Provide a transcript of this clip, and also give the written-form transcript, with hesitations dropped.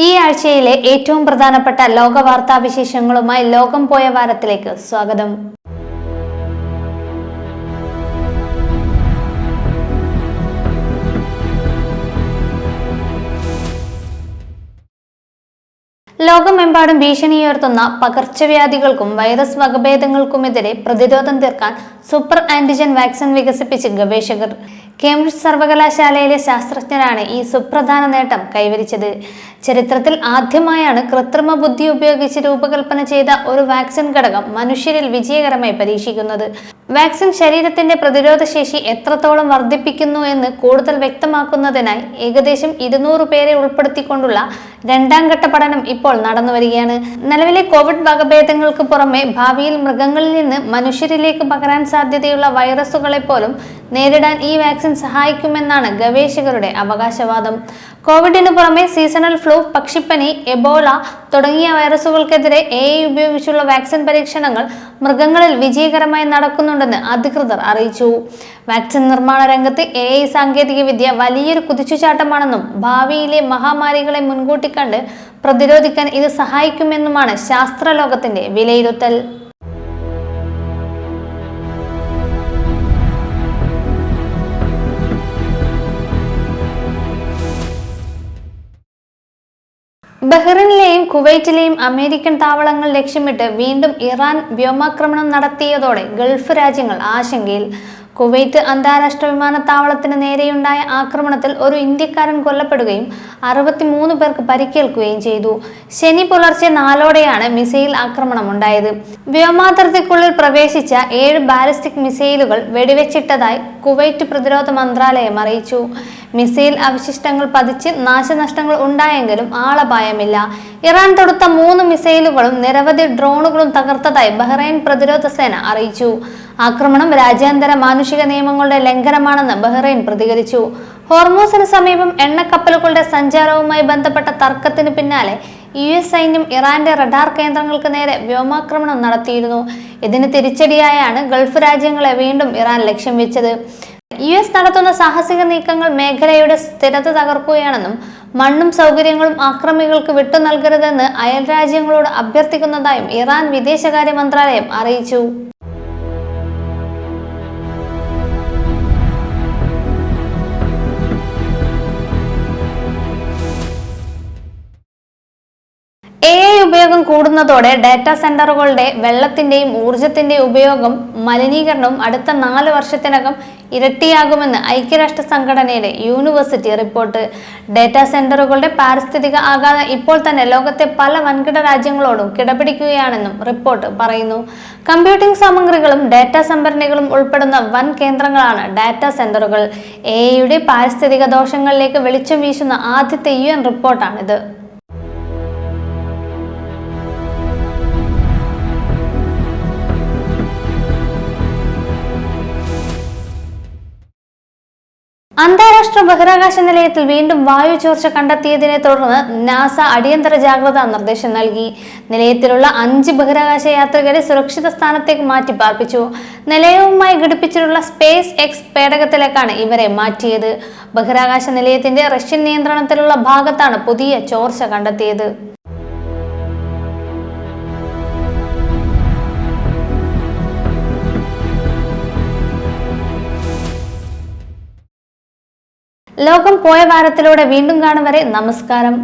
ഈ ആഴ്ചയിലെ ഏറ്റവും പ്രധാനപ്പെട്ട ലോക വാർത്താ വിശേഷങ്ങളുമായി ലോകം പോയ വാരത്തിലേക്ക് സ്വാഗതം. ലോകമെമ്പാടും ഭീഷണിയുയർത്തുന്ന പകർച്ചവ്യാധികൾക്കും വൈറസ് വകഭേദങ്ങൾക്കുമെതിരെ പ്രതിരോധം തീർക്കാൻ സൂപ്പർ ആന്റിജൻ വാക്സിൻ വികസിപ്പിച്ച് ഗവേഷകർ. കേംബ്രിഡ്ജ് സർവകലാശാലയിലെ ശാസ്ത്രജ്ഞരാണ് ഈ സുപ്രധാന നേട്ടം കൈവരിച്ചത്. ചരിത്രത്തിൽ ആദ്യമായാണ് കൃത്രിമ ബുദ്ധി ഉപയോഗിച്ച് രൂപകൽപ്പന ചെയ്ത ഒരു വാക്സിൻ ഘടകം മനുഷ്യരിൽ വിജയകരമായി പരീക്ഷിക്കുന്നത്. വാക്സിൻ ശരീരത്തിന്റെ പ്രതിരോധ ശേഷി എത്രത്തോളം വർദ്ധിപ്പിക്കുന്നു എന്ന് കൂടുതൽ വ്യക്തമാക്കുന്നതിനായി ഏകദേശം 200 പേരെ ഉൾപ്പെടുത്തിക്കൊണ്ടുള്ള രണ്ടാം ഘട്ട പഠനം ഇപ്പോൾ നടന്നുവരികയാണ്. നിലവിലെ കോവിഡ് വകഭേദങ്ങൾക്ക് പുറമെ ഭാവിയിൽ മൃഗങ്ങളിൽ നിന്ന് മനുഷ്യരിലേക്ക് പകരാൻ സാധ്യതയുള്ള വൈറസുകളെ പോലും നേരിടാൻ ഈ വാക്സിൻ സഹായിക്കുമെന്നാണ് ഗവേഷകരുടെ അവകാശവാദം. കോവിഡിന് പുറമെ സീസണൽ ഫ്ലൂ, പക്ഷിപ്പനി, എബോള തുടങ്ങിയ വൈറസുകൾക്കെതിരെ AI ഉപയോഗിച്ചുള്ള വാക്സിൻ പരീക്ഷണങ്ങൾ മൃഗങ്ങളിൽ വിജയകരമായി നടക്കുന്നുണ്ടെന്ന് അധികൃതർ അറിയിച്ചു. വാക്സിൻ നിർമ്മാണ രംഗത്ത് AI സാങ്കേതികവിദ്യ വലിയൊരു കുതിച്ചുചാട്ടമാണെന്നും ഭാവിയിലെ മഹാമാരികളെ മുൻകൂട്ടി കണ്ട് പ്രതിരോധിക്കാൻ ഇത് സഹായിക്കുമെന്നുമാണ് ശാസ്ത്രലോകത്തിന്റെ വിലയിരുത്തൽ. ബഹ്റിനിലെയും കുവൈറ്റിലെയും അമേരിക്കൻ താവളങ്ങൾ ലക്ഷ്യമിട്ട് വീണ്ടും ഇറാൻ വ്യോമാക്രമണം നടത്തിയതോടെ ഗൾഫ് രാജ്യങ്ങൾ ആശങ്കയിൽ. കുവൈറ്റ് അന്താരാഷ്ട്ര വിമാനത്താവളത്തിന് നേരെയുണ്ടായ ആക്രമണത്തിൽ ഒരു ഇന്ത്യക്കാരൻ കൊല്ലപ്പെടുകയും 63 പേർക്ക് പരിക്കേൽക്കുകയും ചെയ്തു. ശനി പുലർച്ചെ 4ഓടെയാണ് മിസൈൽ ആക്രമണം ഉണ്ടായത്. വ്യോമാതിർത്തിക്കുള്ളിൽ പ്രവേശിച്ച 7 ബാലിസ്റ്റിക് മിസൈലുകൾ വെടിവെച്ചിട്ടതായി കുവൈറ്റ് പ്രതിരോധ മന്ത്രാലയം അറിയിച്ചു. മിസൈൽ അവശിഷ്ടങ്ങൾ പതിച്ച് നാശനഷ്ടങ്ങൾ ഉണ്ടായെങ്കിലും ആളപായമില്ല. ഇറാൻ തൊടുത്ത 3 മിസൈലുകളും നിരവധി ഡ്രോണുകളും തകർത്തതായി ബഹ്റൈൻ പ്രതിരോധ സേന അറിയിച്ചു. ആക്രമണം രാജ്യാന്തര മാനുഷിക നിയമങ്ങളുടെ ലംഘനമാണെന്ന് ബഹ്റൈൻ പ്രതികരിച്ചു. ഹോർമൂസിന് സമീപം എണ്ണക്കപ്പലുകളുടെ സഞ്ചാരവുമായി ബന്ധപ്പെട്ട തർക്കത്തിന് പിന്നാലെ US സൈന്യം ഇറാന്റെ റഡാർ കേന്ദ്രങ്ങൾക്ക് നേരെ വ്യോമാക്രമണം നടത്തിയിരുന്നു. ഇതിന് തിരിച്ചടിയായാണ് ഗൾഫ് രാജ്യങ്ങളെ വീണ്ടും ഇറാൻ ലക്ഷ്യം വെച്ചത്. US നടത്തുന്ന സാഹസിക നീക്കങ്ങൾ മേഖലയുടെ സ്ഥിരത തകർക്കുകയാണെന്നും മണ്ണും സൗകര്യങ്ങളും ആക്രമികൾക്ക് വിട്ടു നൽകരുതെന്ന് അയൽരാജ്യങ്ങളോട് അഭ്യർത്ഥിക്കുന്നതായും ഇറാൻ വിദേശകാര്യ മന്ത്രാലയം അറിയിച്ചു. AI ഉപയോഗം കൂടുന്നതോടെ ഡാറ്റാ സെന്ററുകളുടെ വെള്ളത്തിന്റെയും ഊർജത്തിന്റെയും ഉപയോഗം മലിനീകരണവും അടുത്ത 4 വർഷത്തിനകം ഇരട്ടിയാകുമെന്ന് ഐക്യരാഷ്ട്ര സംഘടനയുടെ യൂണിവേഴ്സിറ്റി റിപ്പോർട്ട്. ഡാറ്റാ സെന്ററുകളുടെ പാരിസ്ഥിതിക ആഘാതം ഇപ്പോൾ തന്നെ ലോകത്തെ പല വൻകിട രാജ്യങ്ങളോടും കിടപിടിക്കുകയാണെന്നും റിപ്പോർട്ട് പറയുന്നു. കമ്പ്യൂട്ടിംഗ് സാമഗ്രികളും ഡാറ്റാ സംഭരണികളും ഉൾപ്പെടുന്ന വൻ കേന്ദ്രങ്ങളാണ് ഡാറ്റാ സെന്ററുകൾ. AIയുടെ പാരിസ്ഥിതിക ദോഷങ്ങളിലേക്ക് വെളിച്ചം വീശുന്ന ആദ്യത്തെ UN റിപ്പോർട്ടാണിത്. അന്താരാഷ്ട്ര ബഹിരാകാശ നിലയത്തിൽ വീണ്ടും വായു ചോർച്ച കണ്ടെത്തിയതിനെ തുടർന്ന് നാസ അടിയന്തര ജാഗ്രതാ നിർദ്ദേശം നൽകി. നിലയത്തിലുള്ള 5 ബഹിരാകാശ യാത്രികരെ സുരക്ഷിത സ്ഥാനത്തേക്ക് മാറ്റി പാർപ്പിച്ചു. നിലയവുമായി ഘടിപ്പിച്ചിട്ടുള്ള സ്പേസ് എക്സ് പേടകത്തിലേക്കാണ് ഇവരെ മാറ്റിയത്. ബഹിരാകാശ നിലയത്തിന്റെ റഷ്യൻ നിയന്ത്രണത്തിലുള്ള ഭാഗത്താണ് പുതിയ ചോർച്ച കണ്ടെത്തിയത്. ലോകം പോയ വാരത്തിലൂടെ വീണ്ടും കാണും വരെ നമസ്കാരം.